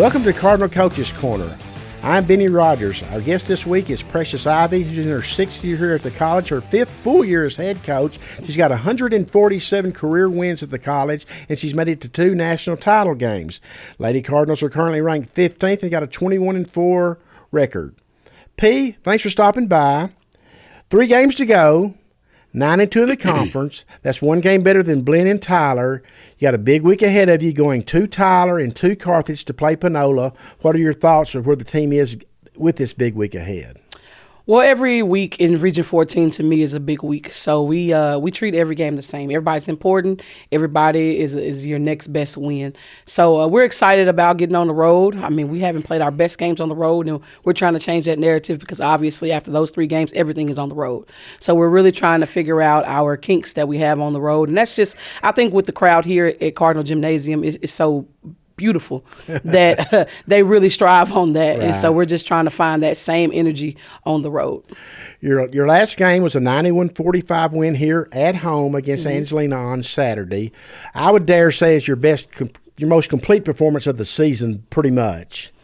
Welcome to Cardinal Coaches Corner. I'm Benny Rogers. Our guest this week is Precious Ivy, who's in her 6th year here at the college, her 5th full year as head coach. She's got 147 career wins at the college, and she's made it to 2 national title games. Lady Cardinals are currently ranked 15th and got a 21-4 record. P, thanks for stopping by. 3 games to go. 9-2 in the conference. That's 1 game better than Blinn and Tyler. You got a big week ahead of you, going to Tyler and to Carthage to play Panola. What are your thoughts of where the team is with this big week ahead? Well, every week in Region 14 to me is a big week. So we treat every game the same. Everybody's important. Everybody is your next best win. So we're excited about getting on the road. I mean, we haven't played our best games on the road, and we're trying to change that narrative because obviously after those 3 games, everything is on the road. So we're really trying to figure out our kinks that we have on the road. And that's just, I think with the crowd here at Cardinal Gymnasium, it's so beautiful that they really strive on that. Right. And so we're just trying to find that same energy on the road. Your last game was a 91-45 win here at home against Angelina on Saturday. I would dare say it's your most complete performance of the season, pretty much.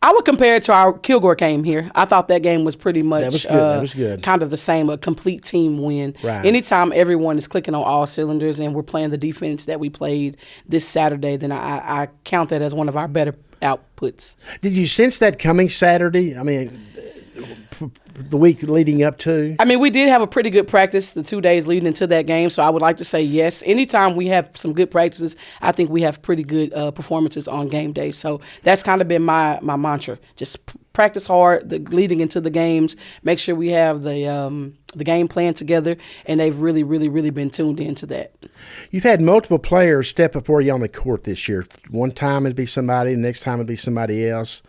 I would compare it to our Kilgore game here. I thought that game was pretty much that was good. Kind of the same, a complete team win. Right. Anytime everyone is clicking on all cylinders and we're playing the defense that we played this Saturday, then I count that as one of our better outputs. Did you sense that coming Saturday? I mean, the week leading up to? I mean, we did have a pretty good practice the 2 days leading into that game, so I would like to say yes. Anytime we have some good practices, I think we have pretty good performances on game day. So that's kind of been my mantra. Just practice hard leading into the games, make sure we have the game plan together, and they've really, really, really been tuned into that. You've had multiple players step before you on the court this year. One time it'd be somebody, the next time it'd be somebody else.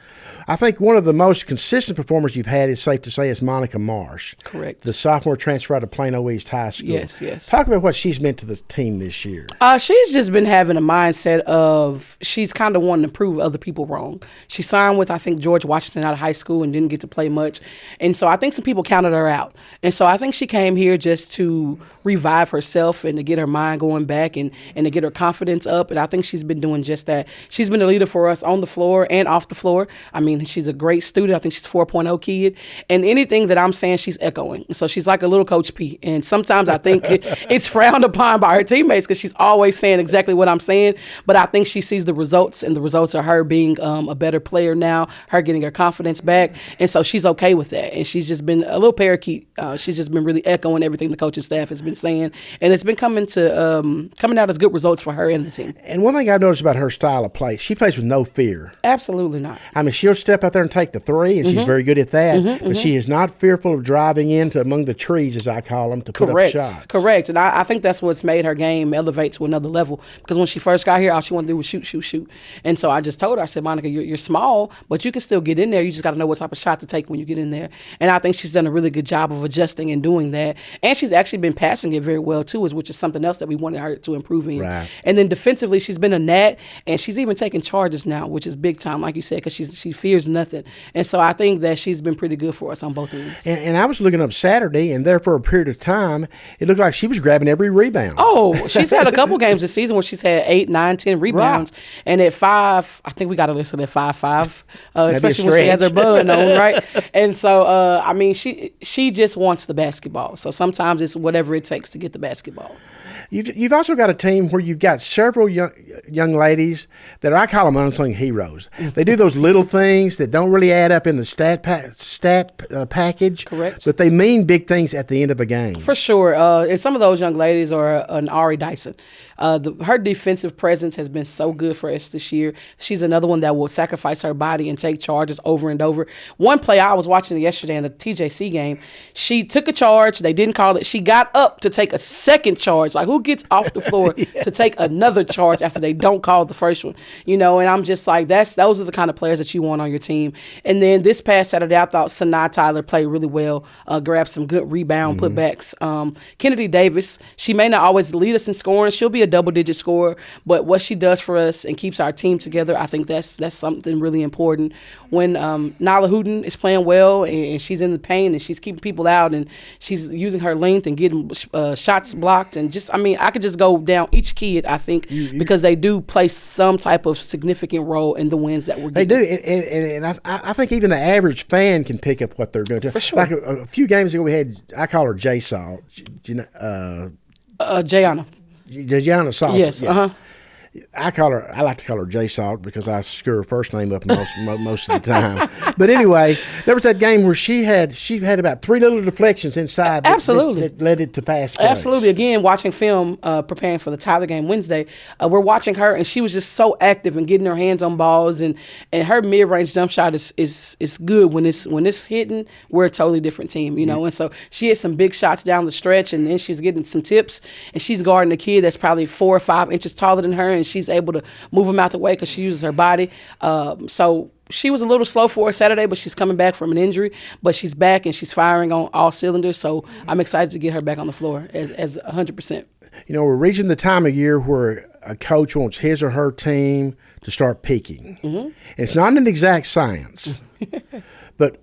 I think one of the most consistent performers you've had, is safe to say, is Monica Marsh. Correct. The sophomore transfer out of Plano East High School. Yes. Talk about what she's meant to the team this year. She's just been having a mindset of she's kind of wanting to prove other people wrong. She signed with, I think, George Washington out of high school and didn't get to play much. And so I think some people counted her out. And so I think she came here just to revive herself and to get her mind going back and to get her confidence up. And I think she's been doing just that. She's been a leader for us on the floor and off the floor. I mean, she's a great student. I think she's a 4.0 kid. And anything that I'm saying, she's echoing. So she's like a little Coach P. And sometimes I think it's frowned upon by her teammates because she's always saying exactly what I'm saying. But I think she sees the results, and the results are her being a better player now, her getting her confidence back. And so she's okay with that. And she's just been a little parakeet. She's just been really echoing everything the coaching staff has been saying. And it's been coming out as good results for her and the team. And one thing I've noticed about her style of play, she plays with no fear. Absolutely not. I mean, she'll step out there and take the 3, and she's very good at that. But she is not fearful of driving into among the trees, as I call them, to put up shots. Correct. And I think that's what's made her game elevate to another level. Because when she first got here, all she wanted to do was shoot. And so I just told her, I said, Monica, you're small, but you can still get in there. You just got to know what type of shot to take when you get in there. And I think she's done a really good job of adjusting and doing that. And she's actually been passing it very well, too, which is something else that we wanted her to improve in. Right. And then defensively, she's been a gnat, and she's even taking charges now, which is big time, like you said, because she fears nothing. And so I think that she's been pretty good for us on both ends. And I was looking up Saturday, and there for a period of time, it looked like she was grabbing every rebound. Oh, she's had a couple games this season where she's had 8, 9, 10 rebounds. Right. And at 5, I think we got her listed at 5'5", especially when she has her bun on, right? And so, I mean, she just wants the basketball. So sometimes it's whatever it takes to get the basketball. You've also got a team where you've got several young ladies that I call them unsung heroes. They do those little things that don't really add up in the stat package. Correct. But they mean big things at the end of a game. For sure. And some of those young ladies are an Ari Dyson. Her defensive presence has been so good for us this year. She's another one that will sacrifice her body and take charges over and over. One play I was watching yesterday in the TJC game, she took a charge. They didn't call it. She got up to take a second charge. Like, who gets off the floor to take another charge after they don't call the first one? You know, and I'm just like, those are the kind of players that you want on your team. And then this past Saturday, I thought Sanaa Tyler played really well, grabbed some good rebound putbacks. Kennedy Davis, she may not always lead us in scoring. She'll be a double-digit scorer, but what she does for us and keeps our team together, I think that's something really important. When Nala Hooten is playing well and she's in the paint and she's keeping people out and she's using her length and getting shots blocked and just, I mean, I could just go down each kid, I think, because they do play some type of significant role in the wins that we're They getting. do, and I think even the average fan can pick up what they're doing. For sure. Like a few games ago, we had, I call her J Salt. Jayana. Gianna Salt. Yes, yeah. I like to call her J Salt because I screw her first name up most of the time. But anyway, there was that game where she had about 3 little deflections inside. Absolutely. That led it to pass plays. Absolutely. Again, watching film, preparing for the Tyler game Wednesday, we're watching her, and she was just so active and getting her hands on balls, and her mid-range jump shot is good when it's hitting. We're a totally different team, you know. And so she had some big shots down the stretch, and then she's getting some tips, and she's guarding a kid that's probably 4 or 5 inches taller than her, and she's able to move him out the way because she uses her body. So she was a little slow for her Saturday, but she's coming back from an injury. But she's back and she's firing on all cylinders. So I'm excited to get her back on the floor as 100%. You know, we're reaching the time of year where a coach wants his or her team to start peaking. And it's not an exact science, but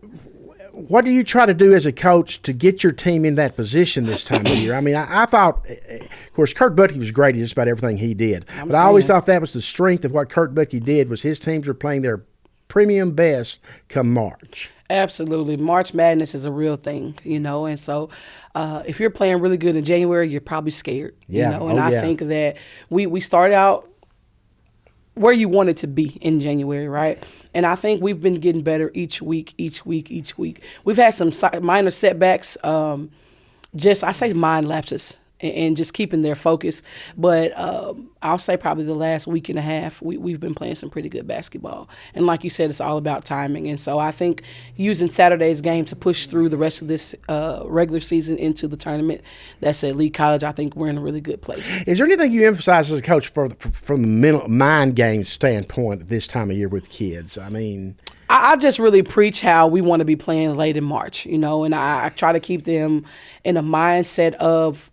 what do you try to do as a coach to get your team in that position this time of year? I mean, I thought, of course, Kurt Buckey was great at just about everything he did. But I always thought that was the strength of what Kurt Buckey did was his teams were playing their premium best come March. Absolutely. March Madness is a real thing, you know, and so if you're playing really good in January, you're probably scared, Yeah. you know, and I think that we started out where you wanted to be in January, right? And I think we've been getting better each week. We've had some minor setbacks, I say mind lapses, and just keeping their focus. But I'll say probably the last week and a half, we've been playing some pretty good basketball. And like you said, it's all about timing. And so I think using Saturday's game to push through the rest of this regular season into the tournament that's at Lee College, I think we're in a really good place. Is there anything you emphasize as a coach from the mental mind game standpoint at this time of year with kids? I mean, I just really preach how we want to be playing late in March, you know, and I try to keep them in a mindset of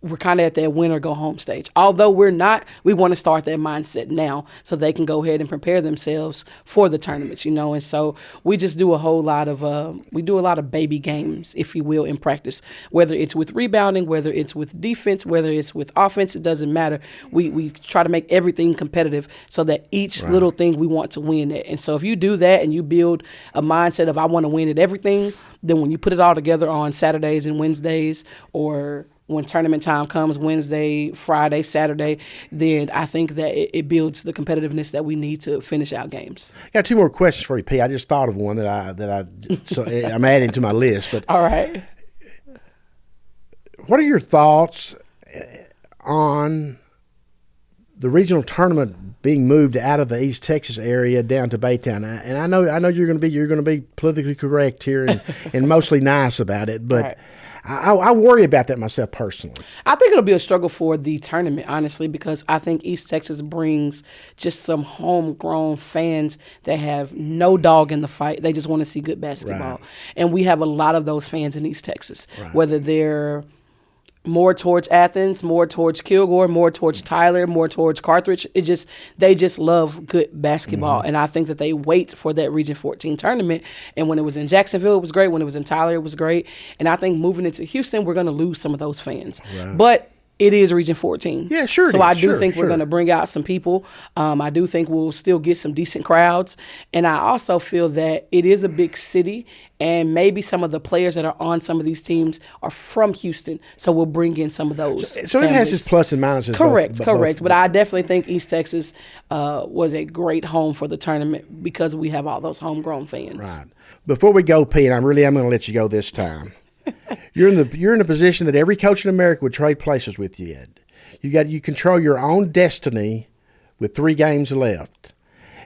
we're kind of at that win or go home stage. Although we're not, we want to start that mindset now so they can go ahead and prepare themselves for the tournaments, you know. And so we just do a lot of baby games, if you will, in practice, whether it's with rebounding, whether it's with defense, whether it's with offense, it doesn't matter. We try to make everything competitive so that each little thing we want to win at. And so if you do that and you build a mindset of I want to win at everything, then when you put it all together on Saturdays and Wednesdays, or when tournament time comes, Wednesday, Friday, Saturday, then I think that it builds the competitiveness that we need to finish out games. Got 2 more questions for you, P. I just thought of one I'm adding to my list. But all right, what are your thoughts on the regional tournament being moved out of the East Texas area down to Baytown? And I know you're going to be politically correct here and mostly nice about it, but. Right. I worry about that myself personally. I think it'll be a struggle for the tournament, honestly, because I think East Texas brings just some homegrown fans that have no dog in the fight. They just want to see good basketball. Right. And we have a lot of those fans in East Texas, whether they're more towards Athens, more towards Kilgore, more towards Tyler, more towards Carthage. They just love good basketball. And I think that they wait for that Region 14 tournament. And when it was in Jacksonville, it was great. When it was in Tyler, it was great. And I think moving into Houston, we're going to lose some of those fans. Right. But it is Region 14. Yeah, sure. So I do think we're going to bring out some people. I do think we'll still get some decent crowds. And I also feel that it is a big city, and maybe some of the players that are on some of these teams are from Houston. So we'll bring in some of those. So it has its plus and minuses. Correct. But I definitely think East Texas was a great home for the tournament because we have all those homegrown fans. Right. Before we go, Pete, I'm going to let you go this time. You're in a position that every coach in America would trade places with you in. You control your own destiny with 3 games left.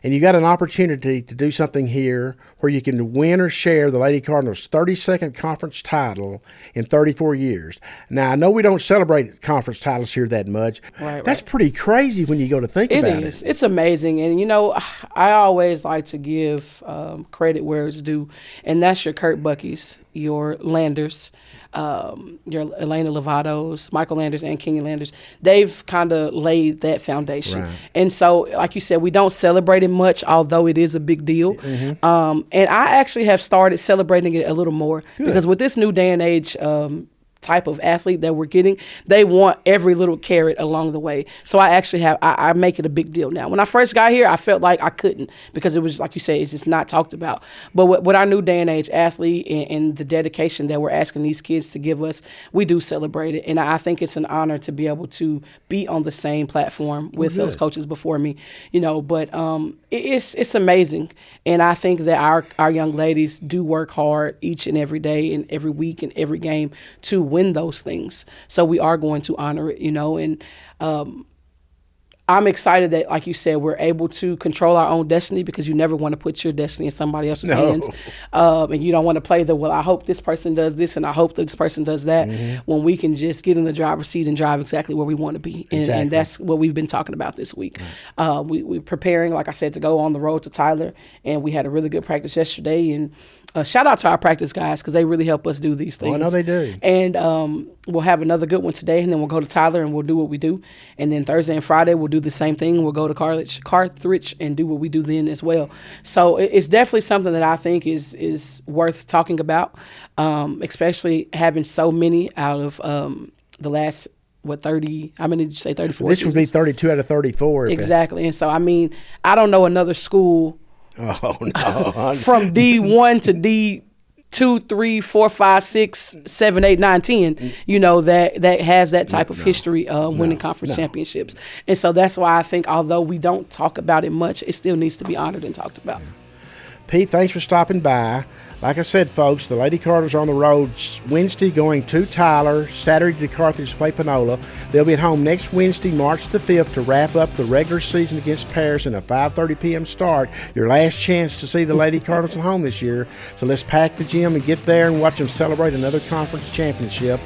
And you got an opportunity to do something here where you can win or share the Lady Cardinals' 32nd conference title in 34 years. Now, I know we don't celebrate conference titles here that much. Right. That's pretty crazy when you go to think about it. It is. It's amazing. And, you know, I always like to give credit where it's due, and that's your Kurt Buckeys, your Landers, your Elena Lovatos, Michael Landers, and Kenny Landers. They've kind of laid that foundation. Right. And so, like you said, we don't celebrate it much, although it is a big deal. And I actually have started celebrating it a little more because with this new day and age, type of athlete that we're getting, they want every little carrot along the way. So I actually I make it a big deal now. When I first got here, I felt like I couldn't, because it was, like you say, it's just not talked about. But with our new day and age athlete and the dedication that we're asking these kids to give us, we do celebrate it. And I think it's an honor to be able to be on the same platform with those coaches before me, but it's amazing. And I think that our young ladies do work hard each and every day and every week and every game to win those things. So we are going to honor it, and I'm excited that, like you said, we're able to control our own destiny, because you never want to put your destiny in somebody else's hands. And you don't want to play I hope this person does this and I hope this person does that, when we can just get in the driver's seat and drive exactly where we want to be. And that's what we've been talking about this week. We're preparing, like I said, to go on the road to Tyler, and we had a really good practice yesterday. And shout out to our practice guys, because they really help us do these things. I know they do. And we'll have another good one today, and then we'll go to Tyler and we'll do what we do. And then Thursday and Friday we'll do the same thing. We'll go to Carthage and do what we do then as well. So it's definitely something that I think is worth talking about, especially having so many out of the last 30, how many did you say, 34 This seasons? would be 32 out of 34. Exactly. And so, I don't know another school Oh, no. from D1 to D2, 3, 4, 5, 6, 7, 8, 9, 10, that has that type of history winning conference championships. And so that's why I think, although we don't talk about it much, it still needs to be honored and talked about. Pete, thanks for stopping by. Like I said, folks, the Lady Cardinals are on the road Wednesday going to Tyler, Saturday to Carthage to play Panola. They'll be at home next Wednesday, March the 5th, to wrap up the regular season against Paris in a 5:30 p.m. start. Your last chance to see the Lady Cardinals at home this year. So let's pack the gym and get there and watch them celebrate another conference championship.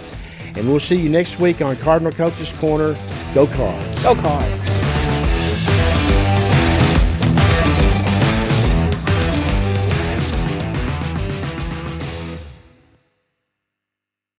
And we'll see you next week on Cardinal Coach's Corner. Go Cards. Go Cards.